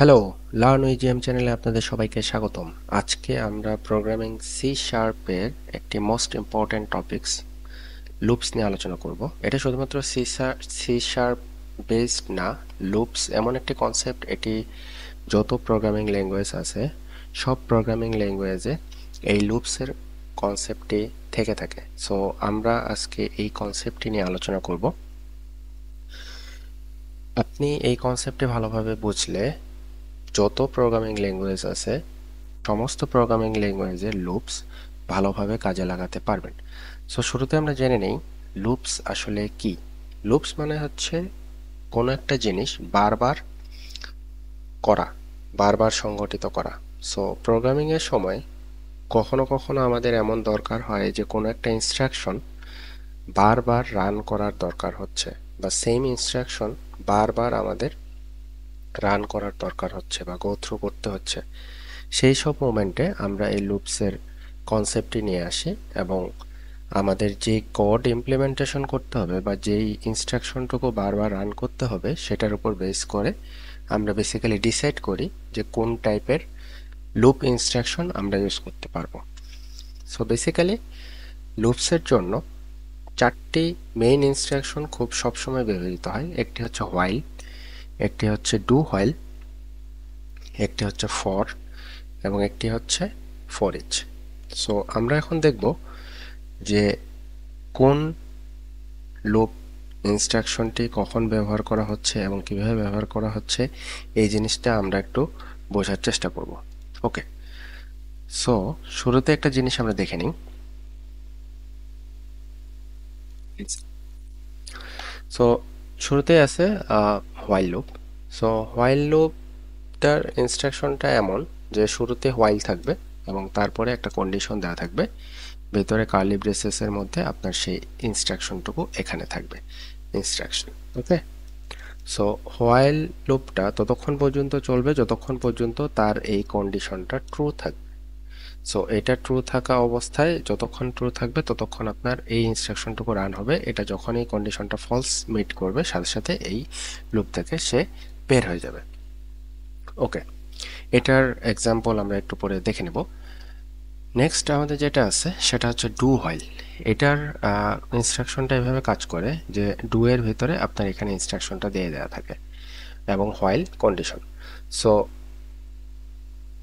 Hello, learn with JM চ্যানেলে আপনাদের সবাইকে স্বাগতম। আজকে আমরা প্রোগ্রামিং সি শার্পের একটি মোস্ট ইম্পর্ট্যান্ট টপিকস লুপস নিয়ে আলোচনা করব। এটা শুধুমাত্র সি শার্প বেসড না, লুপস এমন একটি কনসেপ্ট, এটি যত প্রোগ্রামিং ল্যাঙ্গুয়েজ আছে সব প্রোগ্রামিং ল্যাঙ্গুয়েজে এই লুপসের কনসেপ্টটি থেকে থাকে। সো আমরা আজকে এই কনসেপ্টটি নিয়ে আলোচনা করব। আপনি এই কনসেপ্টটি ভালোভাবে বুঝলে যত প্রোগ্রামিং ল্যাঙ্গুয়েজ আছে সমস্ত প্রোগ্রামিং ল্যাঙ্গুয়েজের লুপস ভালোভাবে কাজে লাগাতে পারবেন। সো শুরুতে আমরা জেনে নেই লুপস আসলে কি। লুপস মানে হচ্ছে কোনো একটা জিনিস বারবার করা, বারবার সংঘটিত করা। সো প্রোগ্রামিং এর সময় কখনো কখনো আমাদের এমন দরকার হয় যে কোনো একটা ইনস্ট্রাকশন বারবার রান করার দরকার হচ্ছে, বা সেম ইনস্ট্রাকশন বারবার আমাদের রান করার দরকার হচ্ছে বা গো থ্রু করতে হচ্ছে। সেই সব মোমেন্টে আমরা এই লুপসের কনসেপ্টটি নিয়ে আসি এবং আমাদের যে কোড ইমপ্লিমেন্টেশন করতে হবে বা যেই ইনস্ট্রাকশনটুকু বারবার রান করতে হবে সেটার উপর বেস করে আমরা বেসিক্যালি ডিসাইড করি যে কোন টাইপের লুপ ইনস্ট্রাকশন আমরা ইউজ করতে পারবো। সো বেসিক্যালি লুপসের জন্য চারটি মেইন ইনস্ট্রাকশন খুব সবসময় ব্যবহৃত হয়। একটি হচ্ছে হোয়াইল, একটি হচ্ছে ডু হোয়াইল, একটি হচ্ছে ফর এবং একটি হচ্ছে ফর ইচ। সো আমরা এখন দেখব যে কোন লুপ ইনস্ট্রাকশনটি কখন ব্যবহার করা হচ্ছে এবং কিভাবে ব্যবহার করা হচ্ছে, এই জিনিসটা আমরা একটু বোঝার চেষ্টা করব। ওকে, সো শুরুতে একটা জিনিস আমরা দেখে নিই। সো শুরুতে আছে হোয়াইল লুপ। সো হোয়াইল লুপটার ইনস্ট্রাকশনটা এমন যে শুরুতে হোয়াইল থাকবে এবং তারপরে একটা কন্ডিশন দেওয়া থাকবে, ভেতরে কার্লি ব্রেসেসের মধ্যে আপনার সেই ইনস্ট্রাকশনটুকু এখানে থাকবে ইনস্ট্রাকশন। ওকে, সো হোয়াইল লুপটা ততক্ষণ পর্যন্ত চলবে যতক্ষণ পর্যন্ত তার এই কন্ডিশনটা ট্রু থাকবে। সো এটা ট্রু থাকা অবস্থায় যতক্ষণ ট্রু থাকবে ততক্ষণ আপনার এই ইনস্ট্রাকশনটুকু রান হবে। এটা যখন এই কন্ডিশনটা ফলস মিট করবে সাথে সাথে এই লুপ থেকে সে বের হয়ে যাবে। ওকে, এটার এক্সাম্পল আমরা একটু পরে দেখে নেব। নেক্সট আমাদের যেটা আছে সেটা হচ্ছে ডু হোয়াইল। এটার ইনস্ট্রাকশনটা এভাবে কাজ করে যে ডু এর ভিতরে আপনার এখানে ইনস্ট্রাকশনটা দিয়ে দেওয়া থাকে এবং হোয়াইল কন্ডিশন। সো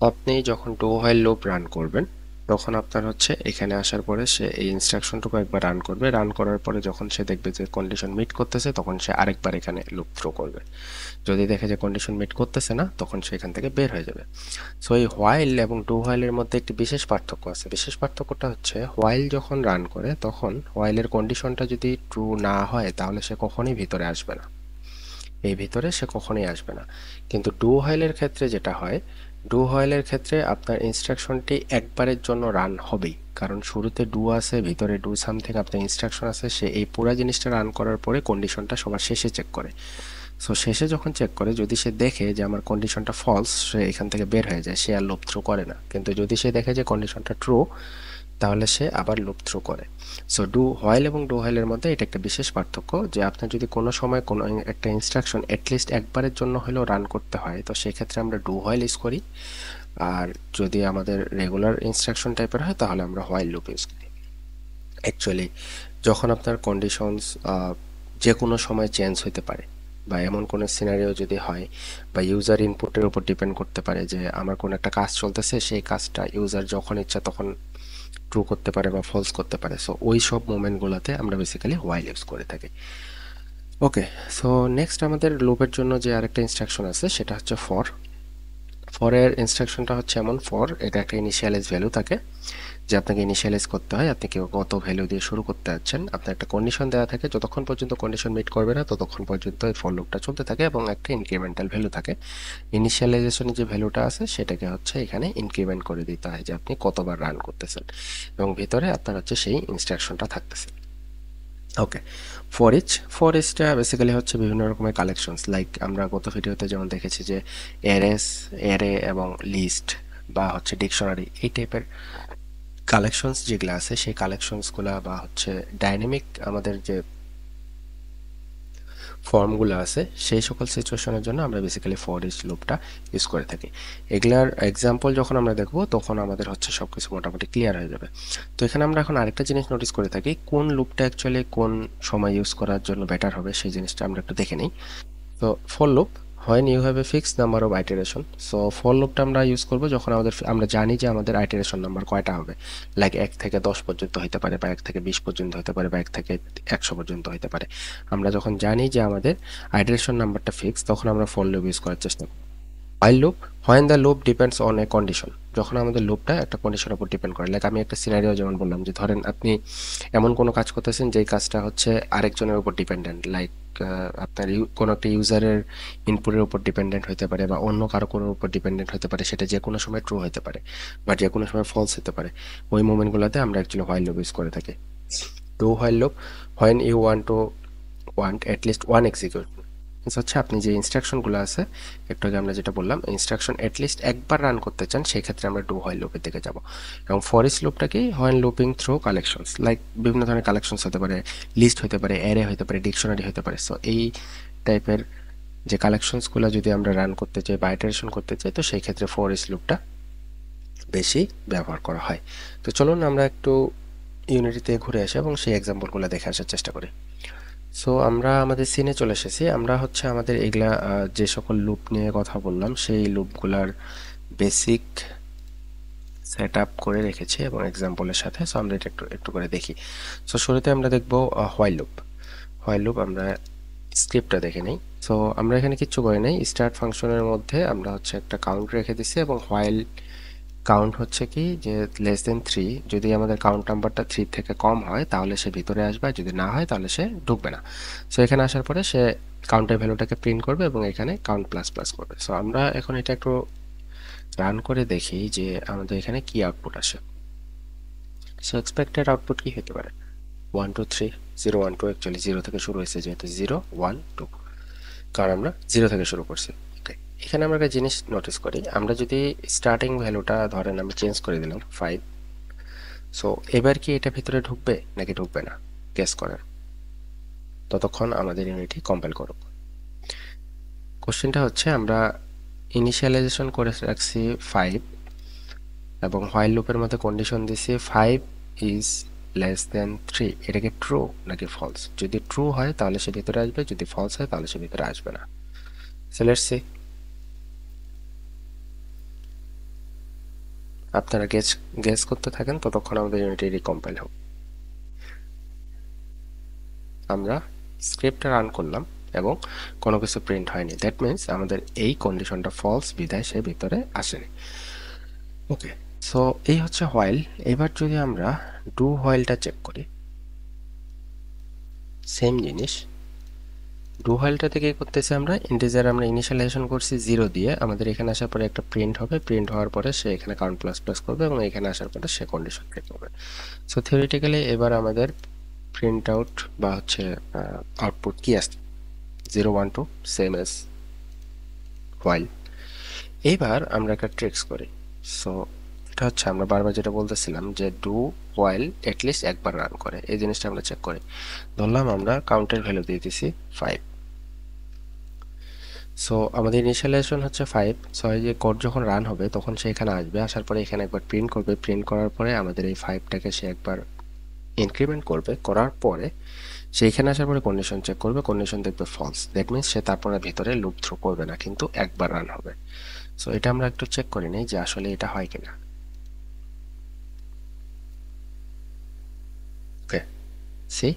আপনি যখন ডু হোয়াইল লুপ রান করবেন তখন আপনার হচ্ছে এখানে আসার পরে সে এই ইনস্ট্রাকশনটুকু একবার রান করবে, রান করার পরে যখন সে দেখবে যে কন্ডিশন মিট করতেছে তখন সে আরেকবার এখানে লুপ থ্রো করবে। যদি দেখে যে কন্ডিশন মিট করতেছে না তখন সে এখান থেকে বের হয়ে যাবে। সো এই হোয়াইল এবং ডু হোয়াইলের মধ্যে একটি বিশেষ পার্থক্য আছে। বিশেষ পার্থক্যটা হচ্ছে হোয়াইল যখন রান করে তখন হোয়াইলের কন্ডিশনটা যদি ট্রু না হয় তাহলে সে কখনোই ভিতরে আসবে না, এই ভিতরে সে কখনোই আসবে না। কিন্তু ডু হোয়াইলের ক্ষেত্রে যেটা হয়, ডু হোয়াইলের ক্ষেত্রে আপনার ইনস্ট্রাকশনটি একবারের জন্য রান হবেই, কারণ শুরুতে ডু আছে, ভিতরে ডু সামথিং আপনার ইনস্ট্রাকশন আছে। সে এই পুরো জিনিসটা রান করার পরে কন্ডিশনটা সবার শেষে চেক করে। সো শেষে যখন চেক করে যদি সে দেখে যে আমার কন্ডিশনটা ফলস, সে এখান থেকে বের হয়ে যায়, সে আর লুপ থ্রো করে না। কিন্তু যদি সে দেখে যে কন্ডিশনটা ট্রু তাহলে সে আবার লুপ থ্রো করে। সো ডু হোয়াইল এবং ডু হোয়াইলের মধ্যে এটা একটা বিশেষ পার্থক্য যে আপনার যদি কোনো সময় কোনো একটা ইনস্ট্রাকশন অ্যাটলিস্ট একবারের জন্য হলেও রান করতে হয় তো সেক্ষেত্রে আমরা ডু হোয়াইল ইউজ করি, আর যদি আমাদের রেগুলার ইনস্ট্রাকশন টাইপের হয় তাহলে আমরা হোয়াইল লুপ ইউজ করি। অ্যাকচুয়ালি যখন আপনার কন্ডিশনস যে কোনো সময় চেঞ্জ হতে পারে বা এমন কোনো সিনারিও যদি হয় বা ইউজার ইনপুটের উপর ডিপেন্ড করতে পারে যে আমার কোনো একটা কাজ চলতেছে, সেই কাজটা ইউজার যখন ইচ্ছা তখন ট্রু করতে পারে বা ফলস করতে পারে। সো ওই সব মোমেন্টগুলোতে আমরা বেসিক্যালি হোয়াইল ইউজ করে থাকি। ওকে, সো নেক্সট আমাদের লুপের জন্য যে আরেকটা ইনস্ট্রাকশন আছে সেটা হচ্ছে ফর। ফরের ইনস্ট্রাকশনটা হচ্ছে এমন, ফর এটা একটা ইনিশিয়ালাইজ ভ্যালু থাকে যে আপনাকে ইনিশিয়ালাইজ করতে হয়, আপনি কেউ কত ভ্যালু দিয়ে শুরু করতে যাচ্ছেন। আপনার একটা কন্ডিশন দেওয়া থাকে, যতক্ষণ পর্যন্ত কন্ডিশন মিট করবে না ততক্ষণ পর্যন্ত এই ফর লুপটা চলতে থাকে এবং একটা ইনক্রিমেন্টাল ভ্যালু থাকে। ইনিশিয়ালাইজেশনে যে ভ্যালুটা আছে সেটাকে হচ্ছে এখানে ইনক্রিমেন্ট করে দিতে হয় যে আপনি কতবার রান করতেছেন এবং ভিতরে আপনার হচ্ছে সেই ইনস্ট্রাকশনটা থাকতেছে। ওকে, ফর ইচটা বেসিক্যালি হচ্ছে বিভিন্ন রকমের কালেকশনস, লাইক আমরা গত ভিডিওতে যেমন দেখেছি যে অ্যারে এবং লিস্ট বা হচ্ছে ডিকশনারি, এই টাইপের কালেকশনস যেগুলো আছে সেই কালেকশনসগুলা বা হচ্ছে ডাইনামিক আমাদের যে ফর্মগুলো আছে সেই সকল সিচুয়েশনের জন্য আমরা বেসিক্যালি ফর ইচ লুপটা ইউজ করে থাকি। এগুলার এক্সাম্পল যখন আমরা দেখব তখন আমাদের হচ্ছে সবকিছু মোটামুটি ক্লিয়ার হয়ে যাবে। তো এখানে আমরা এখন আরেকটা জিনিস নোটিস করে থাকি, কোন লুপটা অ্যাকচুয়ালি কোন সময় ইউজ করার জন্য বেটার হবে সেই জিনিসটা আমরা একটু দেখে নিই। তো for loop when you have a fixed number of iteration, so for লুপটা আমরা ইউজ করব যখন আমরা জানি যে আমাদের আইটারেশন নাম্বার কয়টা হবে, লাইক 1 থেকে 10 পর্যন্ত হতে পারে, বা 1 থেকে 20 পর্যন্ত হতে পারে, বা 1 থেকে 100 পর্যন্ত হতে পারে। আমরা যখন জানি যে আমাদের আইটারেশন নাম্বারটা ফিক্স, তখন আমরা ফর লুপ ইউজ করার চেষ্টা করি। while loop when the loop depends on a condition, যখন আমাদের লুপটা একটা কন্ডিশনের উপর ডিপেন্ড করে, লাইক আমি একটা সিনারিও যেমন বললাম যে ধরেন আপনি এমন কোনো কাজ করতেছেন যেই কাজটা হচ্ছে আরেকজনের উপর ডিপেন্ডেন্ট, লাইক আপনার কোনো একটা ইউজারের ইনপুটের উপর ডিপেন্ডেন্ট হতে পারে, বা অন্য কারো কোনো উপর ডিপেন্ডেন্ট হতে পারে, সেটা যে কোনো সময় ট্রু হতে পারে বা যে কোনো সময় ফলস হতে পারে। ওই মোমেন্টগুলোতে আমরা অ্যাকচুয়ালি while loop ইউজ করে থাকি। do while loop when you want at least one execution, হচ্ছে আপনি যে ইনস্ট্রাকশনগুলো আছে একটু আগে আমরা যেটা বললাম, ইনস্ট্রাকশন অ্যাটলিস্ট একবার রান করতে চান, সেই ক্ষেত্রে আমরা ডু হোয়াইল লুপের দিকে যাব। এবং ফর ইচ লুপটা কি, when looping through collections, like বিভিন্ন ধরনের কালেকশনস হতে পারে, লিস্ট হতে পারে, অ্যারে হতে পারে, ডিকশনারি হতে পারে। সো এই টাইপের যে কালেকশনসগুলো যদি আমরা রান করতে চাই বা আইটারেশন করতে চাই, তো সেই ক্ষেত্রে ফর ইচ লুপটা বেশি ব্যবহার করা হয়। তো চলুন আমরা একটু ইউনিটিতে ঘুরে আসি এবং সেই এক্সাম্পলগুলো দেখে আসার চেষ্টা করি। সো আমরা আমাদের সিনে চলে এসেছি। আমরা হচ্ছে আমাদের এগুলা যে সকল লুপ নিয়ে কথা বললাম সেই লুপগুলার বেসিক সেট আপ করে রেখেছি এবং এক্সাম্পলের সাথে। সো আমরা এটা একটু একটু করে দেখি। সো শুরুতে আমরা দেখব হোয়াইল লুপ। হোয়াইল লুপ আমরা স্ক্রিপ্টটা দেখে নিই। সো আমরা এখানে কিচ্ছু করে নেই, স্টার্ট ফাংশনের মধ্যে আমরা হচ্ছে একটা কাউন্ট রেখে দিছি এবং হোয়াইল কাউন্ট হচ্ছে কি যে লেস দেন 3, যদি আমাদের কাউন্ট নাম্বারটা 3 থেকে কম হয় তাহলে সে ভিতরে আসবে, যদি না হয় তাহলে সে ঢুকবে না। সো এখানে আসার পরে সে কাউন্টের ভ্যালুটাকে প্রিন্ট করবে এবং এখানে কাউন্ট প্লাস প্লাস করবে। সো আমরা এখন এটা একটু রান করে দেখি যে আমাদের এখানে কি আউটপুট আসে। সো এক্সপেক্টেড আউটপুট কি হতে পারে, 1 2 3 0 1 2, অ্যাকচুয়ালি 0 থেকে শুরু হয়েছে যেহেতু 0 1 2, কারণ আমরা 0 থেকে শুরু করছি। ওকে, এখানে আমরা একটা জিনিস নোটিস করি, আমরা যদি স্টার্টিং ভ্যালুটা ধরেন আমি চেঞ্জ করে দিলাম 5, সো এবার কি এটা ভিতরে ঢুকবে নাকি ঢুকবে না, গেস করেন। ততক্ষণ আমাদের ইউনিটি কম্পাইল করুক। কোশ্চেনটা হচ্ছে আমরা ইনিশিয়ালাইজেশন করে রাখছি 5 এবং হোয়াইল লুপের মধ্যে কন্ডিশন দিছি 5 ইজ লেস দেন 3, এটা কি ট্রু নাকি ফলস? যদি ট্রু হয় তাহলে সে ভিতরে আসবে, যদি ফলস হয় তাহলে সে ভিতরে আসবে না। সো লেটস সি, আপনারা গেস করতে থাকেন ততক্ষণ আমাদের ইউনিটি রিকম্পাইল হোক। আমরা স্ক্রিপ্টটা রান করলাম এবং কোনো কিছু প্রিন্ট হয়নি, দ্যাট মিনস আমাদের এই কন্ডিশনটা ফলস, বিধায় সে ভিতরে আসেনি। ওকে, সো এই হচ্ছে হোয়াইল। এবার যদি আমরা ডু হোয়াইলটা চেক করি, সেম জিনিস। ডু হোয়াইলটা থেকে করতেছি আমরা ইন্টিজার, আমরা ইনিশিয়ালাইজেশন করছি 0 দিয়ে, আমাদের এখানে আসার পরে একটা প্রিন্ট হবে, প্রিন্ট হওয়ার পরে সে এখানে কাউন্ট প্লাস প্লাস করবে এবং এখানে আসার পরে সে কন্ডিশন চেক করবে। সো থিওরিটিক্যালি এবার আমাদের প্রিন্ট আউট বা হচ্ছে আউটপুট কি আসছে, 0 1 2, সেম এজ হোয়াইল। এইবার আমরা একটা ট্রিক্স করি। সো এটা হচ্ছে আমরা বারবার যেটা বলতেছিলাম যে ডু হোয়াইল অ্যাটলিস্ট একবার রান করে, এই জিনিসটা আমরা চেক করি। ধরলাম আমরা কাউন্টের ভ্যালু দিয়ে দিছি 5, সো আমাদের ইনিশিয়ালাইজেশন হচ্ছে 5। সো এই যে কোড যখন রান হবে তখন সে এখানে আসবে, আসার পরে এখানে একবার প্রিন্ট করবে, প্রিন্ট করার পরে আমাদের এই 5টাকে সে একবার ইনক্রিমেন্ট করবে, করার পরে সে এখানে আসার পরে কন্ডিশন চেক করবে, কন্ডিশন দেখবে ফলস, দ্যাট মিনস সে তারপরে ভিতরে লুপ থ্রু করবে না, কিন্তু একবার রান হবে। সো এটা আমরা একটু চেক করে নিই যে আসলে এটা হয় কিনা। ওকে, সি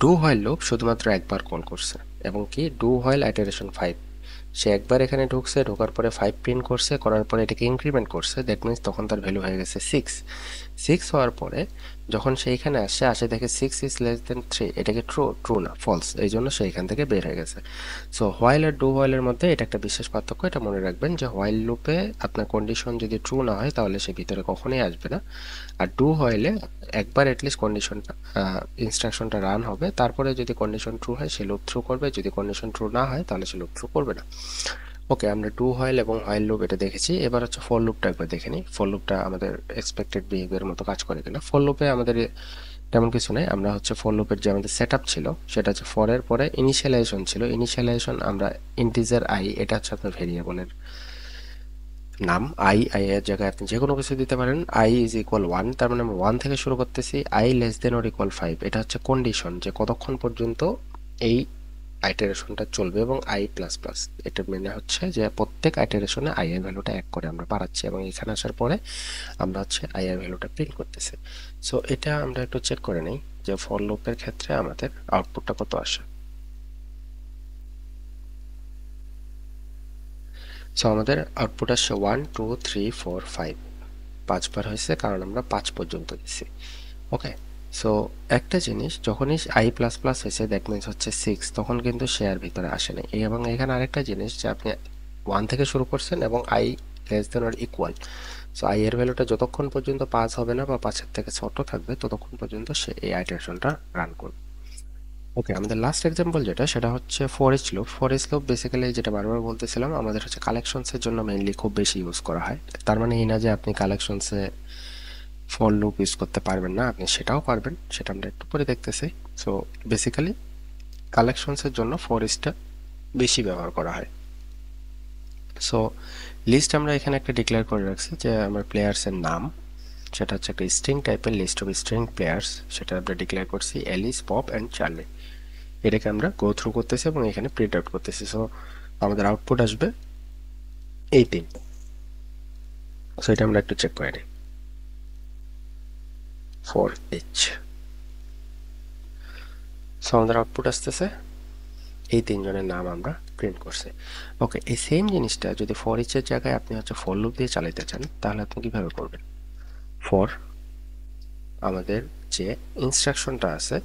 ডু হোয়াইল লুপ শুধুমাত্র একবার কল করছে এবং কি ডু হোয়াইল আইটারেশন 5, সে একবার এখানে ঢুকছে, ঢোকার পরে 5 প্রিন্ট করছে, করার পরে এটাকে ইনক্রিমেন্ট করছে, দ্যাট মিনস তখন তার ভ্যালু হয়ে গেছে 6 হওয়ার পরে যখন সে এখানে আসে দেখে 6 ইজ লেস দেন 3, এটাকে ট্রু না ফলস, এই জন্য সে এখান থেকে বের হয়ে গেছে। সো হোয়াইল আর ডু হোয়াইলের মধ্যে এটা একটা বিশেষ পার্থক্য, এটা মনে রাখবেন যে হোয়াইল লুপে আপনার কন্ডিশন যদি ট্রু না হয় তাহলে সে ভিতরে কখনোই আসবে না, আর ডু হোয়াইলে একবার অ্যাটলিস্ট কন্ডিশনটা ইনস্ট্রাকশনটা রান হবে, তারপরে যদি কন্ডিশন ট্রু হয় সে লুপ থ্রু করবে, যদি কন্ডিশন ট্রু না হয় তাহলে সে লুপ থ্রু করবে না। ওকে, আমরা ডু হোয়াইল এবং হোয়াইল লুপ এটা দেখেছি। এবার হচ্ছে ফর লুপটা একবার দেখে নিই, ফর লুপটা আমাদের এক্সপেক্টেড বিহেভিয়ার মতো কাজ করে কিনা। ফর লুপে আমাদের তেমন কিছু নেই। আমরা হচ্ছে ফর লুপের যে আমাদের সেটআপ ছিল সেটা হচ্ছে ফরের পরে ইনিশিয়ালাইজেশন ছিল, ইনিশিয়ালাইজেশন আমরা ইন্টিজার আই, এটা হচ্ছে আপনার ভেরিয়েবলের নাম। আই এর জায়গায় আপনি যে কোনো কিছু দিতে পারেন। আই ইজ ইকুয়াল 1, তার মানে আমরা 1 থেকে শুরু করতেছি। I less than or equal 5, এটা হচ্ছে কন্ডিশন যে কতক্ষণ পর্যন্ত এই আইটারেশনটা চলবে, এবং আই প্লাস প্লাস এটা মানে হচ্ছে যে প্রত্যেক আইটারেশনে আই এর ভ্যালুটা 1 করে আমরা বাড়াচ্ছি, এবং এখানে আসার পরে আমরা হচ্ছে আই এর ভ্যালুটা প্রিন্ট করতেছি। সো এটা আমরা একটু চেক করে নিই যে ফর লুপের ক্ষেত্রে আমাদের আউটপুটটা কত আসে। সো আমাদের আউটপুট আসছে 1 2 3 4 5, 5বার হয়েছে কারণ আমরা 5 পর্যন্ত দিছি। ওকে, সো একটা জিনিস যখনই আই প্লাস প্লাস হয়েছে দ্যাট মিনস হচ্ছে 6, তখন কিন্তু শেয়ার ভিতরে আসেনি। এবং এখানে আরেকটা জিনিস যে আপনি 1 থেকে শুরু করছেন এবং I less than or equal, so I এর ভ্যালুটা যতক্ষণ পর্যন্ত 5 হবে না বা 5-এর থেকে ছোট থাকবে ততক্ষণ পর্যন্ত সে এই আইটারেশনটা রান করবে। ওকে, আমাদের লাস্ট এক্সাম্পল যেটা সেটা হচ্ছে for each loop. For each loop basically যেটা বারবার বলতেছিলাম আমাদের হচ্ছে কালেকশনসের জন্য মেইনলি খুব বেশি ইউজ করা হয়। তার মানে এই না যে আপনি কালেকশনসে ফর লুপ ইউজ করতে পারবেন না, আপনি সেটাও পারবেন, সেটা আমরা একটু পরে দেখতেছি। সো বেসিক্যালি কালেকশনসের জন্য ফর ইচটা বেশি ব্যবহার করা হয়। সো লিস্ট আমরা এখানে একটা ডিক্লেয়ার করে রাখছি যে আমার প্লেয়ার্সের নাম, সেটা হচ্ছে একটা স্ট্রিং টাইপের লিস্ট অফ স্ট্রিং প্লেয়ার্স, সেটা আমরা ডিক্লেয়ার করছি এলিস, পপ অ্যান্ড চার্লি। এটাকে আমরা গো থ্রু করতেছি এবং এখানে প্রিন্ট আউট করতেছি। সো আমাদের আউটপুট আসবে এই তিনটা। সো এটা আমরা একটু চেক করে নিই। ফর ইচ, সো আমাদের আউটপুট আসতেছে এই তিনজনের নাম আমরা প্রিন্ট করছি। ওকে, এই সেম জিনিসটা যদি ফর ইচের জায়গায় আপনি হচ্ছে ফর লুপ দিয়ে চালাতে চান তাহলে আপনি কিভাবে করবেন? ফর আমাদের যে ইনস্ট্রাকশনটা আছে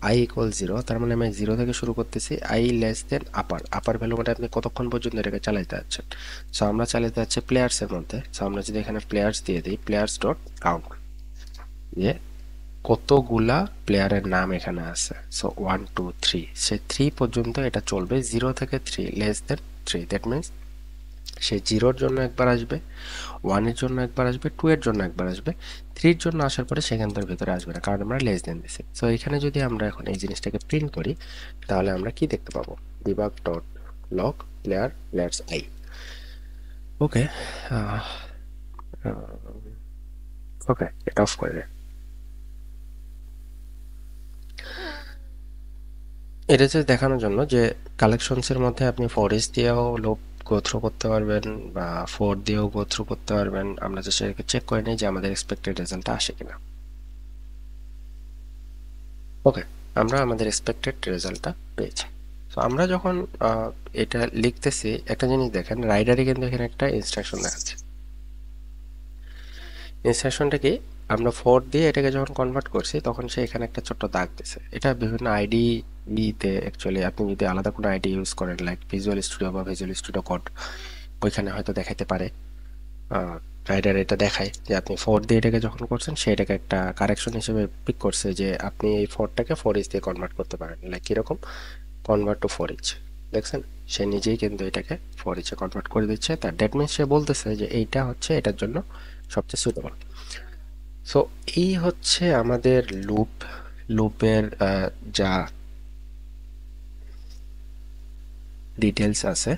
আই ইকুয়াল 0, তার মানে আমি 0 থেকে শুরু করতেছি। I less than upper value মানে আপনি কতক্ষণ পর্যন্ত এটাকে চালাতে যাচ্ছেন। সো আমরা চালাতে যাচ্ছি প্লেয়ার্সের মধ্যে। সো আমরা যদি এখানে প্লেয়ার্স দিয়ে দিই, প্লেয়ার্স ডট কাউন্ট, যে কতগুলা প্লেয়ারের নাম এখানে আছে। সো 1 2 3, সে 3 পর্যন্ত এটা চলবে। 0 থেকে 3 লেস দেন 3, দ্যাট মিনস সে 0-র জন্য একবার আসবে, 1-এর জন্য একবার আসবে, 2-এর জন্য একবার আসবে, 3-র জন্য আসার পরে সেখান থেকে ভিতরে আসবে না কারণ আমরা লেস দেন দিছি। সো এখানে যদি আমরা এখন এই জিনিসটাকে প্রিন্ট করি তাহলে আমরা কি দেখতে পাবো? Debug dot log player players i. Okay, okay, এটা অফ করে দে। এটা যে দেখানোর জন্য যে কালেকশনসের মধ্যে আপনি ফরেস্ট দিয়েও লোপ গো থ্রু করতে পারবেন বা ফোর দিয়েও গো থ্রু করতে পারবেন। আমরা যে সেটাকে চেক করে নিই যে আমাদের এক্সপেক্টেড রেজাল্টটা আসে কিনা। ওকে, আমরা আমাদের এক্সপেক্টেড রেজাল্টটা পেয়েছি। তো আমরা যখন এটা লিখতেছি একটা জিনিস দেখেন, রাইডারে কিন্তু এখানে একটা ইনস্ট্রাকশন দেখাচ্ছে। ইনস্ট্রাকশনটা কি? আমরা ফোর দিয়ে এটাকে যখন কনভার্ট করছি তখন সে এখানে একটা ছোট্ট দাগ দিছে। এটা বিভিন্ন আইডি তে অ্যাকচুয়ালি আপনি যদি আলাদা কোনো আইডি ইউজ করেন লাইক ভিজুয়াল স্টুডিও বা ভিজুয়াল স্টুডিও কোড, ওইখানে হয়তো দেখাইতে পারে। রাইডার এটা দেখায় যে আপনি ফোর দিয়ে এটাকে যখন করছেন সে এটাকে একটা কারেকশন হিসেবে পিক করছে যে আপনি এই ফোরটাকে ফোর ইচ দিয়ে কনভার্ট করতে পারেন। লাইক কীরকম? কনভার্ট টু ফোর ইচ, দেখছেন সে নিজেই কিন্তু এটাকে ফোর ইচে কনভার্ট করে দিচ্ছে। তার দ্যাট মিনস সে বলতেছে যে এইটা হচ্ছে এটার জন্য সবচেয়ে সুইটেবল। সো এই হচ্ছে আমাদের লুপের যা ডিটেলস আছে।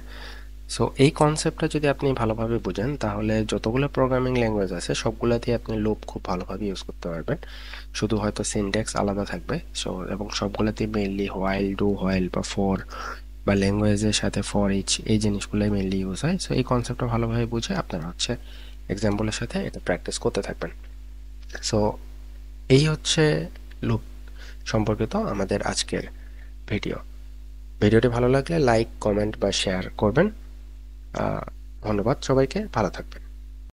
সো এই কনসেপ্টটা যদি আপনি ভালোভাবে বুঝেন তাহলে যতগুলো প্রোগ্রামিং ল্যাঙ্গুয়েজ আছে সবগুলোতেই আপনি লুপ খুব ভালোভাবে ইউজ করতে পারবেন। শুধু হয়তো সিনট্যাক্স আলাদা থাকবে। সো এবং সবগুলোতেই মেইনলি হোয়াইল, ডু হোয়াইল বা ফর বা ল্যাঙ্গুয়েজের সাথে ফর ইচ, এই জিনিসগুলোই মেইনলি ইউজ হয়। সো এই কনসেপ্টটা ভালোভাবে বুঝে আপনারা হচ্ছে এক্সাম্পলের সাথে এটা প্র্যাকটিস করতে থাকবেন। সো এই হচ্ছে লুপ সম্পর্কিত আমাদের আজকের ভিডিও। ভিডিওটি ভালো লাগলে লাইক, কমেন্ট বা শেয়ার করবেন। ধন্যবাদ সবাইকে, ভালো থাকবেন।